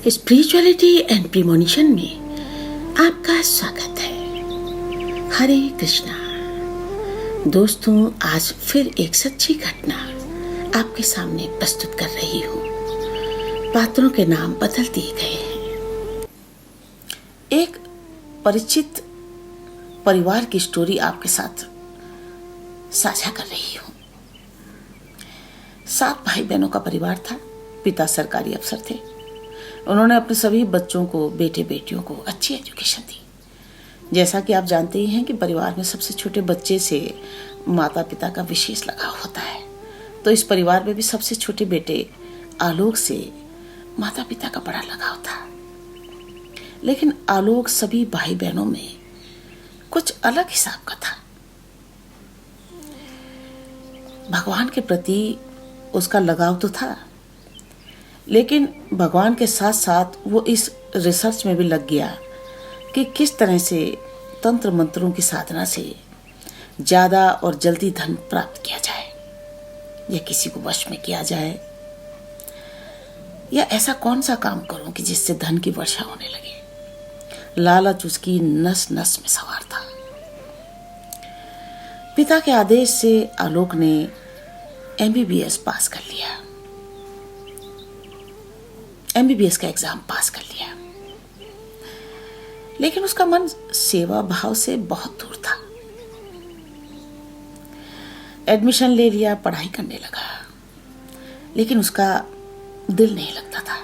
Spirituality and premonition में आपका स्वागत है। हरे कृष्णा। दोस्तों, आज फिर एक सच्ची घटना आपके सामने प्रस्तुत कर रही हूँ। पात्रों के नाम बदल दिए गए हैं। एक परिचित परिवार की स्टोरी आपके साथ साझा कर रही हूँ। 7 भाई बहनों का परिवार था। पिता सरकारी अफसर थे। उन्होंने अपने सभी बच्चों को, बेटे बेटियों को अच्छी एजुकेशन दी। जैसा कि आप जानते ही हैं कि परिवार में सबसे छोटे बच्चे से माता पिता का विशेष लगाव होता है। तो इस परिवार में भी सबसे छोटे बेटे आलोक से माता पिता का बड़ा लगाव था। लेकिन आलोक सभी भाई बहनों में कुछ अलग हिसाब का था। भगवान के प्रति उसका लगाव तो था, लेकिन भगवान के साथ साथ वो इस रिसर्च में भी लग गया कि किस तरह से तंत्र मंत्रों की साधना से ज़्यादा और जल्दी धन प्राप्त किया जाए, या किसी को वश में किया जाए, या ऐसा कौन सा काम करूं कि जिससे धन की वर्षा होने लगे। लालच उसकी नस नस में सवार था। पिता के आदेश से आलोक ने MBBS पास कर लिया। MBBS का एग्जाम पास कर लिया, लेकिन उसका मन सेवा भाव से बहुत दूर था। एडमिशन ले लिया, पढ़ाई करने लगा, लेकिन उसका दिल नहीं लगता था।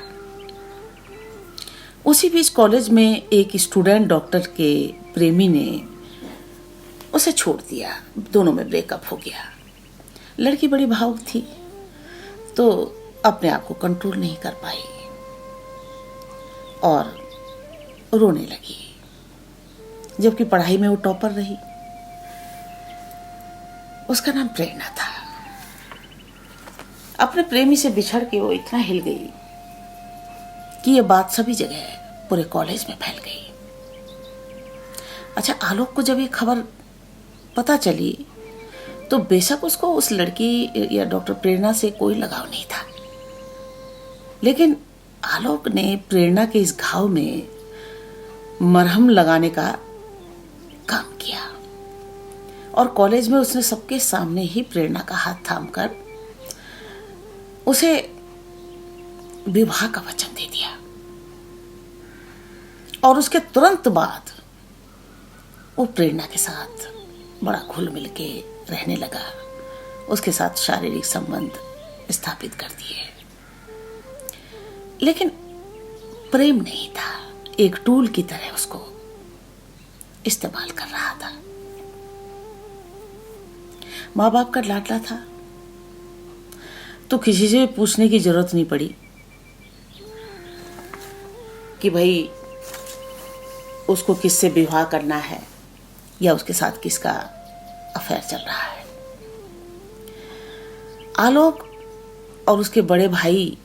उसी बीच कॉलेज में एक स्टूडेंट डॉक्टर के प्रेमी ने उसे छोड़ दिया। दोनों में ब्रेकअप हो गया। लड़की बड़ी भावुक थी, तो अपने आप को कंट्रोल नहीं कर पाई और रोने लगी, जबकि पढ़ाई में वो टॉपर रही। उसका नाम प्रेरणा था। अपने प्रेमी से बिछड़ के वो इतना हिल गई कि ये बात सभी जगह पूरे कॉलेज में फैल गई। अच्छा, आलोक को जब ये खबर पता चली तो बेशक उसको उस लड़की या डॉक्टर प्रेरणा से कोई लगाव नहीं था, लेकिन आलोक ने प्रेरणा के इस घाव में मरहम लगाने का काम किया और कॉलेज में उसने सबके सामने ही प्रेरणा का हाथ थामकर उसे विवाह का वचन दे दिया। और उसके तुरंत बाद वो प्रेरणा के साथ बड़ा घुल मिल के रहने लगा। उसके साथ शारीरिक संबंध स्थापित कर दिए, लेकिन प्रेम नहीं था। एक टूल की तरह उसको इस्तेमाल कर रहा था। माँ बाप का लाडला था, तो किसी से पूछने की जरूरत नहीं पड़ी कि भाई उसको किससे विवाह करना है या उसके साथ किसका अफेयर चल रहा है। आलोक और उसके बड़े भाई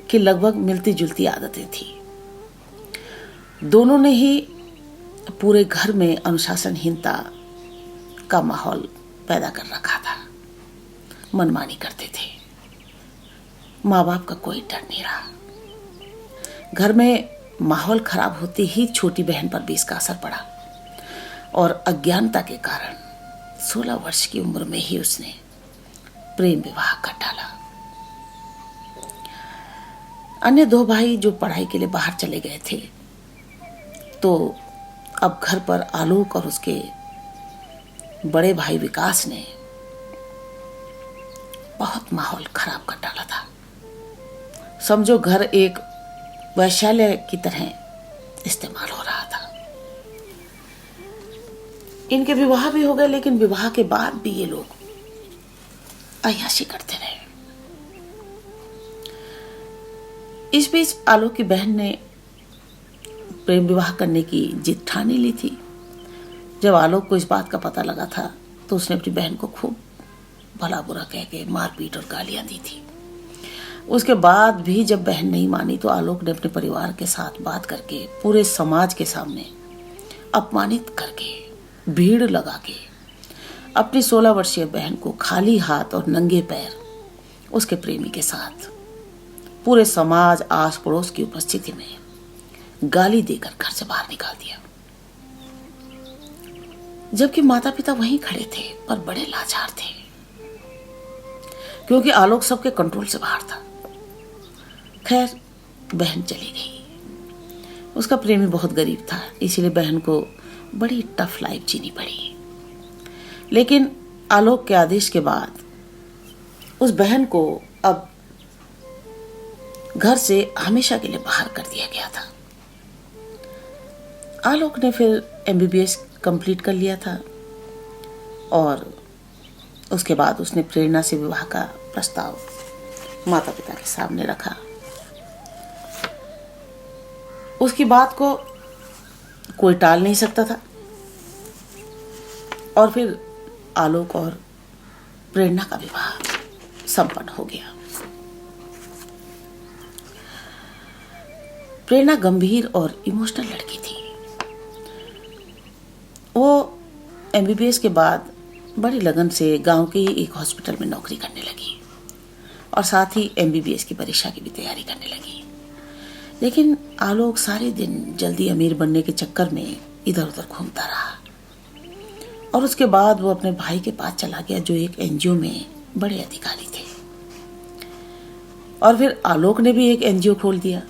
की लगभग मिलती जुलती आदतें थी। दोनों ने ही पूरे घर में अनुशासनहीनता का माहौल पैदा कर रखा था। मनमानी करते थे। माँ बाप का कोई डर नहीं रहा। घर में माहौल खराब होते ही छोटी बहन पर भी इसका असर पड़ा और अज्ञानता के कारण 16 वर्ष की उम्र में ही उसने प्रेम विवाह कर डाला। अन्य 2 भाई जो पढ़ाई के लिए बाहर चले गए थे, तो अब घर पर आलोक और उसके बड़े भाई विकास ने बहुत माहौल खराब कर डाला था। समझो घर एक वैश्यालय की तरह इस्तेमाल हो रहा था। इनके विवाह भी हो गए, लेकिन विवाह के बाद भी ये लोग अय्याशी करते रहे। इस बीच आलोक की बहन ने प्रेम विवाह करने की जिद ठान ली थी। जब आलोक को इस बात का पता लगा था, तो उसने अपनी बहन को खूब भला बुरा कह के मारपीट और गालियां दी थी। उसके बाद भी जब बहन नहीं मानी, तो आलोक ने अपने परिवार के साथ बात करके, पूरे समाज के सामने अपमानित करके, भीड़ लगा के अपनी 16 वर्षीय बहन को खाली हाथ और नंगे पैर उसके प्रेमी के साथ पूरे समाज, आस पड़ोस की उपस्थिति में गाली देकर घर से बाहर निकाल दिया। जबकि माता पिता वहीं खड़े थे, पर बड़े लाचार थे, क्योंकि आलोक सबके कंट्रोल से बाहर था। खैर, बहन चली गई। उसका प्रेमी बहुत गरीब था, इसीलिए बहन को बड़ी टफ लाइफ जीनी पड़ी। लेकिन आलोक के आदेश के बाद उस बहन को अब घर से हमेशा के लिए बाहर कर दिया गया था। आलोक ने फिर MBBS कंप्लीट कर लिया था और उसके बाद उसने प्रेरणा से विवाह का प्रस्ताव माता पिता के सामने रखा। उसकी बात को कोई टाल नहीं सकता था और फिर आलोक और प्रेरणा का विवाह संपन्न हो गया। प्रेरणा गंभीर और इमोशनल लड़की थी। वो MBBS के बाद बड़ी लगन से गांव के ही एक हॉस्पिटल में नौकरी करने लगी और साथ ही MBBS की परीक्षा की भी तैयारी करने लगी। लेकिन आलोक सारे दिन जल्दी अमीर बनने के चक्कर में इधर उधर घूमता रहा और उसके बाद वो अपने भाई के पास चला गया, जो एक NGO में बड़े अधिकारी थे। और फिर आलोक ने भी एक NGO खोल दिया।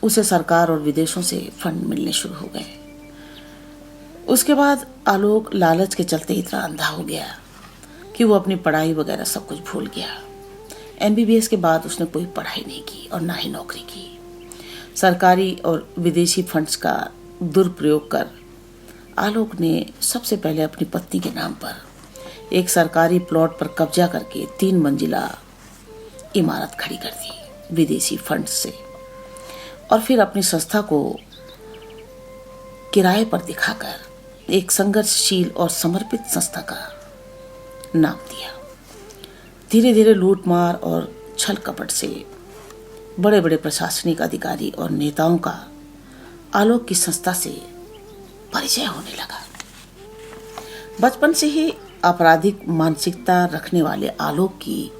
उसे सरकार और विदेशों से फंड मिलने शुरू हो गए। उसके बाद आलोक लालच के चलते इतना अंधा हो गया कि वो अपनी पढ़ाई वगैरह सब कुछ भूल गया। MBBS के बाद उसने कोई पढ़ाई नहीं की और ना ही नौकरी की। सरकारी और विदेशी फंड्स का दुरुपयोग कर आलोक ने सबसे पहले अपनी पत्नी के नाम पर एक सरकारी प्लॉट पर कब्जा करके 3 मंजिला इमारत खड़ी कर दी विदेशी फंड्स से, और फिर अपनी संस्था को किराए पर दिखाकर एक संघर्षशील और समर्पित संस्था का नाम दिया। धीरे धीरे लूटमार और छल कपट से बड़े बड़े प्रशासनिक अधिकारी और नेताओं का आलोक की संस्था से परिचय होने लगा। बचपन से ही आपराधिक मानसिकता रखने वाले आलोक की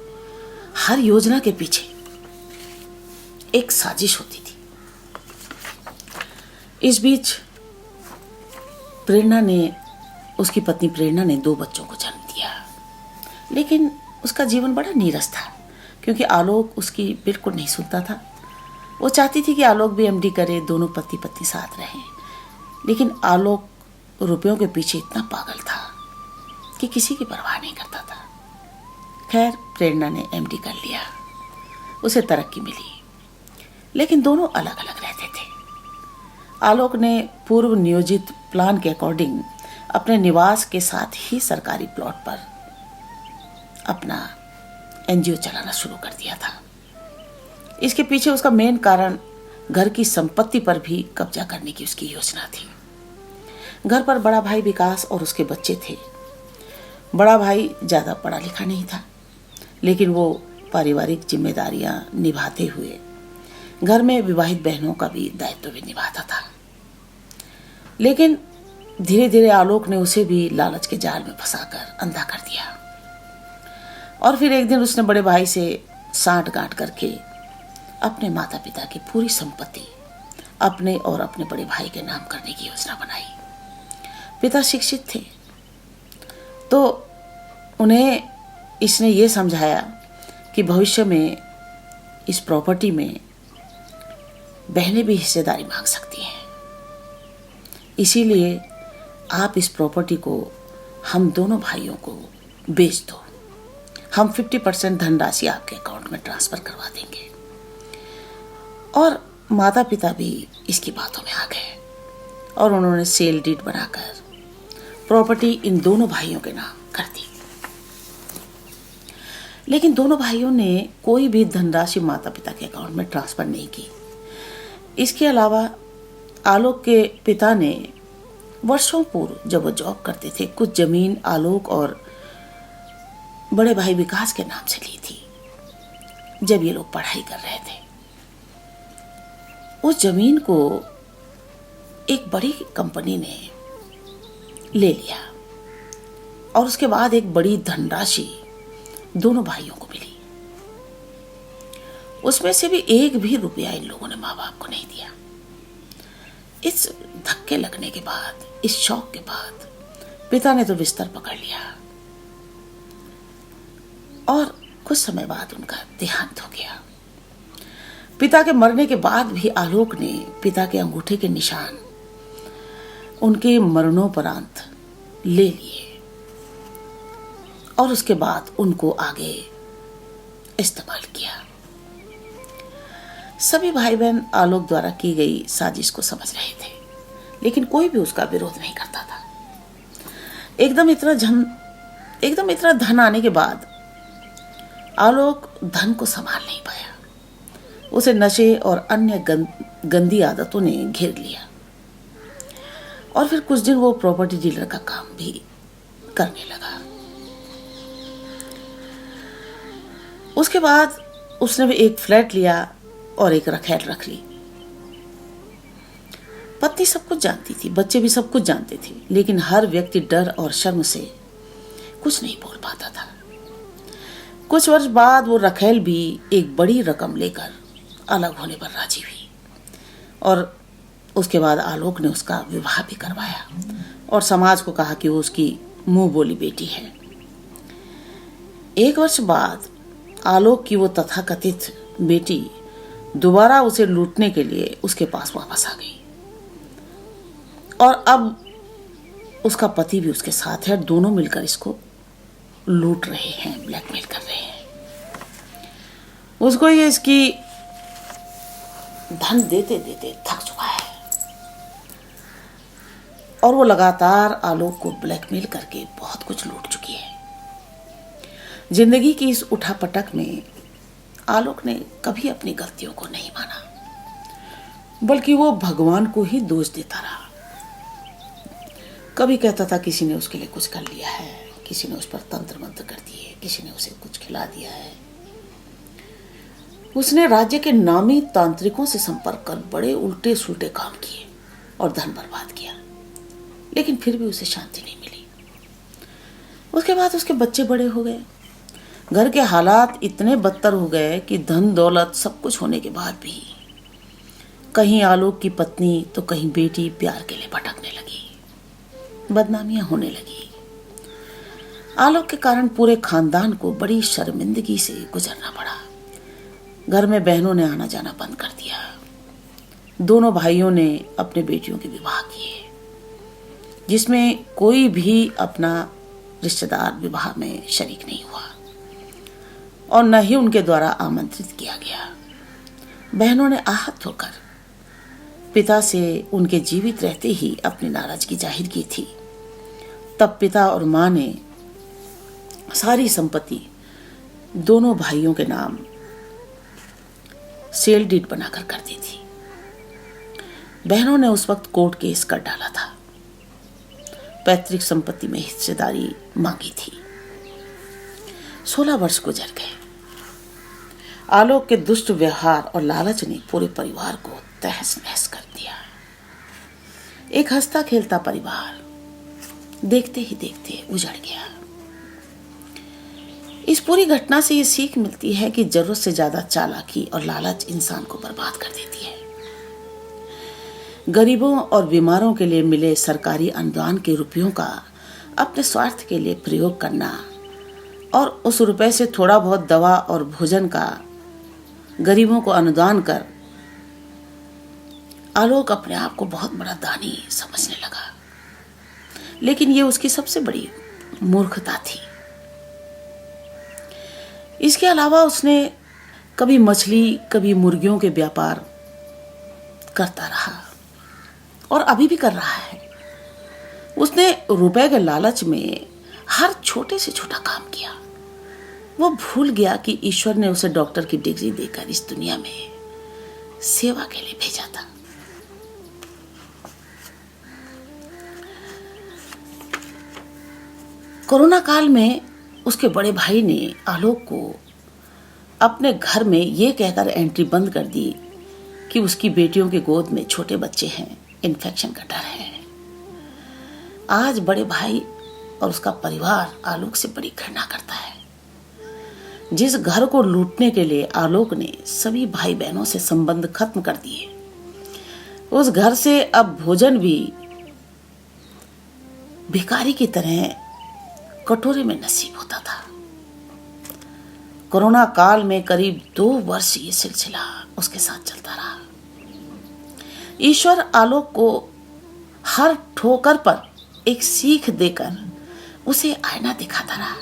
हर योजना के पीछे एक साजिश होती थी। इस बीच उसकी पत्नी प्रेरणा ने 2 बच्चों को जन्म दिया। लेकिन उसका जीवन बड़ा नीरस था, क्योंकि आलोक उसकी बिल्कुल नहीं सुनता था। वो चाहती थी कि आलोक भी MD करे, दोनों पति पत्नी साथ रहें। लेकिन आलोक रुपयों के पीछे इतना पागल था कि किसी की परवाह नहीं करता था। खैर, प्रेरणा ने MD कर लिया, उसे तरक्की मिली, लेकिन दोनों अलग अलग रहते थे। आलोक ने पूर्व नियोजित प्लान के अकॉर्डिंग अपने निवास के साथ ही सरकारी प्लॉट पर अपना NGO चलाना शुरू कर दिया था। इसके पीछे उसका मेन कारण घर की संपत्ति पर भी कब्जा करने की उसकी योजना थी। घर पर बड़ा भाई विकास और उसके बच्चे थे। बड़ा भाई ज़्यादा पढ़ा लिखा नहीं था, लेकिन वो पारिवारिक जिम्मेदारियां निभाते हुए घर में विवाहित बहनों का भी दायित्व भी निभाता था। लेकिन धीरे धीरे आलोक ने उसे भी लालच के जाल में फंसाकर अंधा कर दिया। और फिर एक दिन उसने बड़े भाई से साठ गांठ करके अपने माता पिता की पूरी संपत्ति अपने और अपने बड़े भाई के नाम करने की योजना बनाई। पिता शिक्षित थे, तो उन्हें इसने ये समझाया कि भविष्य में इस प्रॉपर्टी में बहनें भी हिस्सेदारी मांग सकती हैं, इसीलिए आप इस प्रॉपर्टी को हम दोनों भाइयों को बेच दो, हम 50% धनराशि आपके अकाउंट में ट्रांसफर करवा देंगे। और माता पिता भी इसकी बातों में आ गए और उन्होंने सेल डीड बनाकर प्रॉपर्टी इन दोनों भाइयों के नाम कर दी। लेकिन दोनों भाइयों ने कोई भी धनराशि माता पिता के अकाउंट में ट्रांसफर नहीं की। इसके अलावा आलोक के पिता ने वर्षों पूर्व जब वो जॉब करते थे, कुछ जमीन आलोक और बड़े भाई विकास के नाम से ली थी जब ये लोग पढ़ाई कर रहे थे। उस जमीन को एक बड़ी कंपनी ने ले लिया और उसके बाद एक बड़ी धनराशि दोनों भाइयों को मिली। उसमें से भी एक भी रुपया इन लोगों ने माँ बाप को नहीं दिया। इस धक्के लगने के बाद, इस शौक के बाद पिता ने तो बिस्तर पकड़ लिया और कुछ समय बाद उनका देहांत हो गया। पिता के मरने के बाद भी आलोक ने पिता के अंगूठे के निशान उनके मरणोपरांत ले लिए और उसके बाद उनको आगे इस्तेमाल किया। सभी भाई बहन आलोक द्वारा की गई साजिश को समझ रहे थे, लेकिन कोई भी उसका विरोध नहीं करता था। एकदम इतना धन आने के बाद आलोक धन को संभाल नहीं पाया। उसे नशे और अन्य गंदी आदतों ने घेर लिया और फिर कुछ दिन वो प्रॉपर्टी डीलर का काम भी करने लगा। उसके बाद उसने भी एक फ्लैट लिया और एक रखैल रख ली। पत्नी सब कुछ जानती थी, बच्चे भी सब कुछ जानते थे, लेकिन हर व्यक्ति डर और शर्म से कुछ नहीं बोल पाता था। कुछ वर्ष बाद वो रखैल भी एक बड़ी रकम लेकर अलग होने पर राजी हुई और उसके बाद आलोक ने उसका विवाह भी करवाया और समाज को कहा कि वो उसकी मुंह बोली बेटी है। 1 वर्ष बाद आलोक की वो तथाकथित बेटी दोबारा उसे लूटने के लिए उसके पास वापस आ गई और अब उसका पति भी उसके साथ है। दोनों मिलकर इसको लूट रहे हैं, ब्लैकमेल कर रहे हैं। उसको ये इसकी धन देते देते थक चुका है और वो लगातार आलोक को ब्लैकमेल करके बहुत कुछ लूट चुकी है। जिंदगी की इस उठापटक में आलोक ने कभी अपनी गलतियों को नहीं माना, बल्कि वो भगवान को ही दोष देता रहा। कभी कहता था किसी ने उसके लिए कुछ कर लिया है, किसी ने उस पर तंत्र मंत्र कर दिए, किसी ने उसे कुछ खिला दिया है। उसने राज्य के नामी तांत्रिकों से संपर्क कर बड़े उल्टे सुल्टे काम किए और धन बर्बाद किया, लेकिन फिर भी उसे शांति नहीं मिली। उसके बाद उसके बच्चे बड़े हो गए। घर के हालात इतने बदतर हो गए कि धन दौलत सब कुछ होने के बाद भी कहीं आलोक की पत्नी तो कहीं बेटी प्यार के लिए भटकने लगी, बदनामियां होने लगी। आलोक के कारण पूरे खानदान को बड़ी शर्मिंदगी से गुजरना पड़ा। घर में बहनों ने आना जाना बंद कर दिया। दोनों भाइयों ने अपने बेटियों के विवाह किए, जिसमें कोई भी अपना रिश्तेदार विवाह में शरीक नहीं हुआ और न ही उनके द्वारा आमंत्रित किया गया। बहनों ने आहत होकर पिता से उनके जीवित रहते ही अपनी नाराजगी जाहिर की थी। तब पिता और मां ने सारी संपत्ति दोनों भाइयों के नाम सेल डीड बनाकर कर दी थी। बहनों ने उस वक्त कोर्ट केस कर डाला था, पैतृक संपत्ति में हिस्सेदारी मांगी थी। 16 वर्ष गुजर गए। आलोक के दुष्ट व्यवहार और लालच ने पूरे परिवार को तहस नहस कर दिया। एक हंसता खेलता परिवार देखते ही देखते उजड़ गया। इस पूरी घटना से ये सीख मिलती है कि जरूरत से ज्यादा चालाकी और लालच इंसान को बर्बाद कर देती है। गरीबों और बीमारों के लिए मिले सरकारी अनुदान के रुपयों का अपने स्वार्थ के लिए प्रयोग करना और उस रुपए से थोड़ा बहुत दवा और भोजन का गरीबों को अनुदान कर आलोक अपने आप को बहुत बड़ा दानी समझने लगा। लेकिन ये उसकी सबसे बड़ी मूर्खता थी। इसके अलावा उसने कभी मछली कभी मुर्गियों के व्यापार करता रहा और अभी भी कर रहा है। उसने रुपए के लालच में हर छोटे से छोटा काम किया। वो भूल गया कि ईश्वर ने उसे डॉक्टर की डिग्री देकर इस दुनिया में सेवा के लिए भेजा था। कोरोना काल में उसके बड़े भाई ने आलोक को अपने घर में ये कहकर एंट्री बंद कर दी कि उसकी बेटियों के गोद में छोटे बच्चे हैं, इन्फेक्शन का डर है। आज बड़े भाई और उसका परिवार आलोक से बड़ी घृणा करता है। जिस घर को लूटने के लिए आलोक ने सभी भाई बहनों से संबंध खत्म कर दिए, उस घर से अब भोजन भी भिखारी की तरह कटोरे में नसीब होता था। कोरोना काल में करीब 2 वर्ष ये सिलसिला उसके साथ चलता रहा। ईश्वर आलोक को हर ठोकर पर एक सीख देकर उसे आईना दिखाता रहा,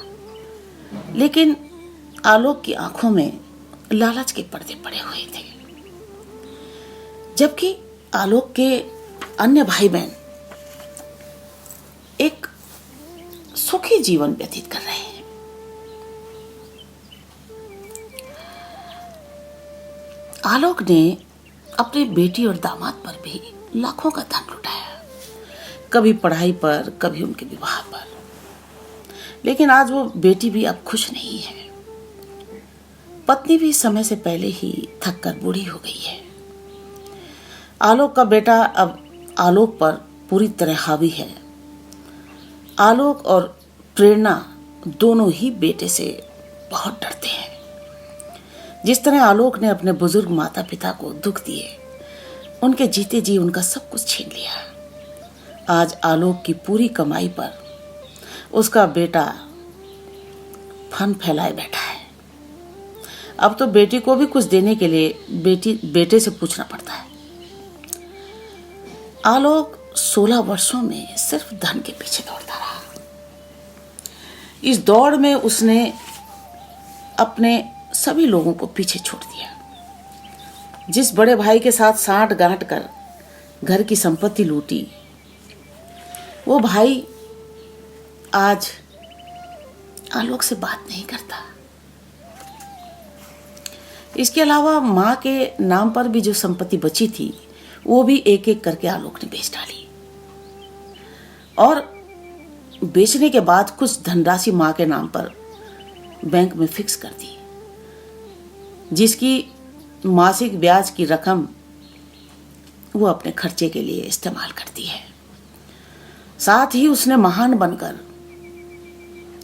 लेकिन आलोक की आंखों में लालच के पर्दे पड़े हुए थे। जबकि आलोक के अन्य भाई बहन एक सुखी जीवन व्यतीत कर रहे हैं। आलोक ने अपनी बेटी और दामाद पर भी लाखों का धन लुटाया, कभी पढ़ाई पर, कभी उनके विवाह पर। लेकिन आज वो बेटी भी अब खुश नहीं है। पत्नी भी समय से पहले ही थक कर बूढ़ी हो गई है। आलोक का बेटा अब आलोक पर पूरी तरह हावी है। आलोक और प्रेरणा दोनों ही बेटे से बहुत डरते हैं। जिस तरह आलोक ने अपने बुजुर्ग माता पिता को दुख दिए, उनके जीते जी उनका सब कुछ छीन लिया। आज आलोक की पूरी कमाई पर उसका बेटा फन फैलाए बैठा है। अब तो बेटी को भी कुछ देने के लिए बेटे से पूछना पड़ता है। आलोक 16 वर्षों में सिर्फ धन के पीछे दौड़ता रहा। इस दौड़ में उसने अपने सभी लोगों को पीछे छोड़ दिया। जिस बड़े भाई के साथ साठ गांठ कर घर की संपत्ति लूटी, वो भाई आज आलोक से बात नहीं करता। इसके अलावा मां के नाम पर भी जो संपत्ति बची थी, वो भी एक एक करके आलोक ने बेच डाली। और बेचने के बाद कुछ धनराशि मां के नाम पर बैंक में फिक्स कर दी, जिसकी मासिक ब्याज की रकम वो अपने खर्चे के लिए इस्तेमाल करती है। साथ ही उसने महान बनकर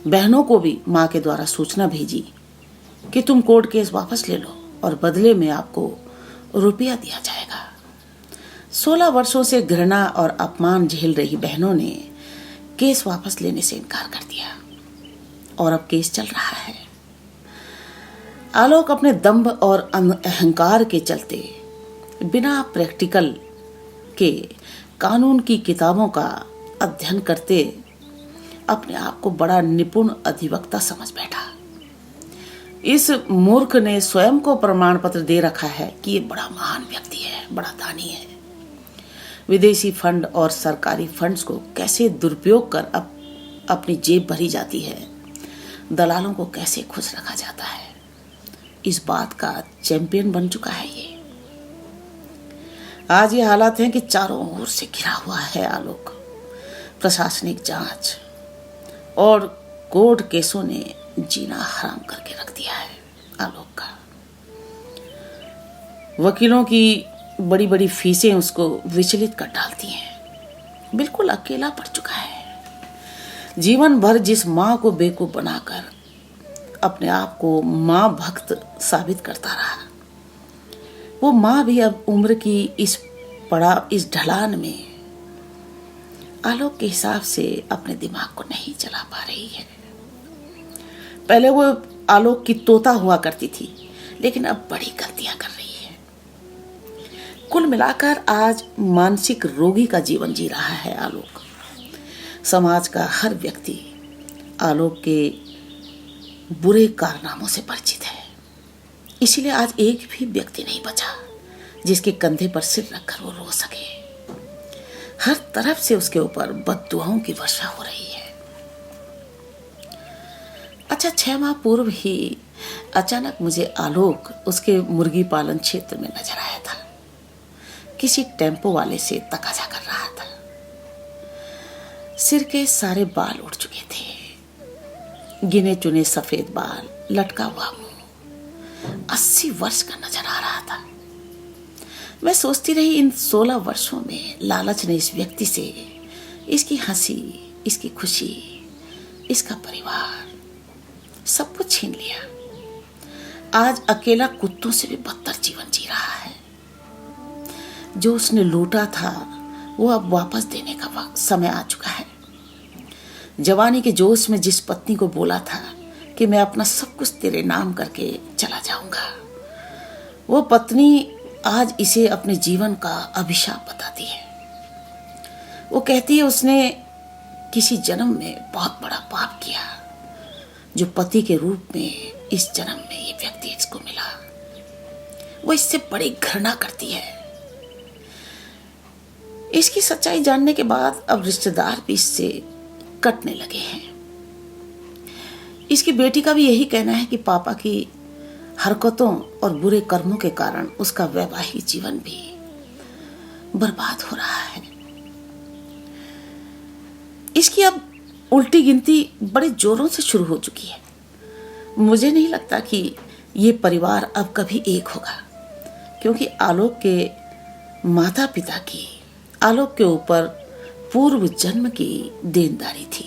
बहनों को भी मां के द्वारा सूचना भेजी कि तुम कोर्ट केस वापस ले लो और बदले में आपको रुपया दिया जाएगा। 16 वर्षों से घृणा और अपमान झेल रही बहनों ने केस वापस लेने से इनकार कर दिया और अब केस चल रहा है। आलोक अपने दंभ और अहंकार के चलते बिना प्रैक्टिकल के कानून की किताबों का अध्ययन करते अपने आप को बड़ा निपुण अधिवक्ता समझ बैठा। इस मूर्ख ने स्वयं को प्रमाण पत्र दे रखा है कि ये बड़ा महान व्यक्ति है, बड़ा दानी है। विदेशी फंड और सरकारी फंड्स को कैसे दुरुपयोग कर अपनी जेब भरी जाती है, दलालों को कैसे खुश रखा जाता है, इस बात का चैंपियन बन चुका है ये। आज ये हालात हैं कि चारों ओर से घिरा हुआ है आलोक। प्रशासनिक जांच और कोर्ट केसों ने जीना हराम करके रख दिया है आलोक का। वकीलों की बड़ी बड़ी फीसें उसको विचलित कर डालती हैं। बिल्कुल अकेला पड़ चुका है। जीवन भर जिस माँ को बेवकूफ बनाकर अपने आप को माँ भक्त साबित करता रहा, वो माँ भी अब उम्र की इस ढलान में आलोक के हिसाब से अपने दिमाग को नहीं चला पा रही है। पहले वो आलोक की तोता हुआ करती थी, लेकिन अब बड़ी गलतियां कर रही है। कुल मिलाकर आज मानसिक रोगी का जीवन जी रहा है आलोक। समाज का हर व्यक्ति आलोक के बुरे कारनामों से परिचित है। इसीलिए आज एक भी व्यक्ति नहीं बचा जिसके कंधे पर सिर रखकर वो रो सके। हर तरफ से उसके ऊपर बद्दुआओं की वर्षा हो रही है। अच्छा, 6 माह पूर्व ही अचानक मुझे आलोक उसके मुर्गी पालन क्षेत्र में नजर आया था। किसी टेम्पो वाले से तकाजा कर रहा था। सिर के सारे बाल उड़ चुके थे, गिने चुने सफेद बाल, लटका हुआ मुंह, 80 वर्ष का नजर आ रहा था। मैं सोचती रही, इन 16 वर्षों में लालच ने इस व्यक्ति से इसकी हंसी, इसकी खुशी, इसका परिवार सब कुछ छीन लिया। आज अकेला कुत्तों से भी बदतर जीवन जी रहा है। जो उसने लूटा था वो अब वापस देने का वक्त समय आ चुका है। जवानी के जोश में जिस पत्नी को बोला था कि मैं अपना सब कुछ तेरे नाम करके चला जाऊंगा, वो पत्नी आज इसे अपने जीवन का अभिशाप बताती है। वो कहती है उसने किसी जन्म में बहुत बड़ा पाप किया, जो पति के रूप में इस जन्म में ये व्यक्ति इसको मिला। वो इससे बड़ी घृणा करती है। इसकी सच्चाई जानने के बाद अब रिश्तेदार भी इससे कटने लगे हैं। इसकी बेटी का भी यही कहना है कि पापा की हरकतों और बुरे कर्मों के कारण उसका वैवाहिक जीवन भी बर्बाद हो रहा है। इसकी अब उल्टी गिनती बड़े जोरों से शुरू हो चुकी है। मुझे नहीं लगता कि ये परिवार अब कभी एक होगा, क्योंकि आलोक के माता पिता की आलोक के ऊपर पूर्व जन्म की देनदारी थी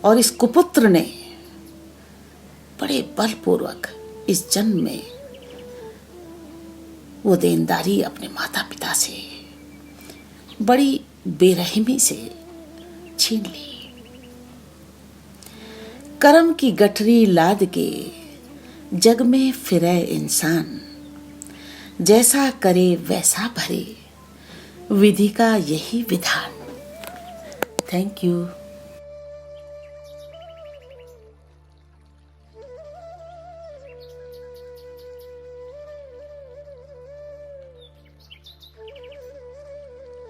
और इस कुपुत्र ने बड़े बलपूर्वक इस जन्म में वो देनदारी अपने माता पिता से बड़ी बेरहमी से छीन ली। कर्म की गठरी लाद के जग में फिरे इंसान, जैसा करे वैसा भरे, विधि का यही विधान। Thank you.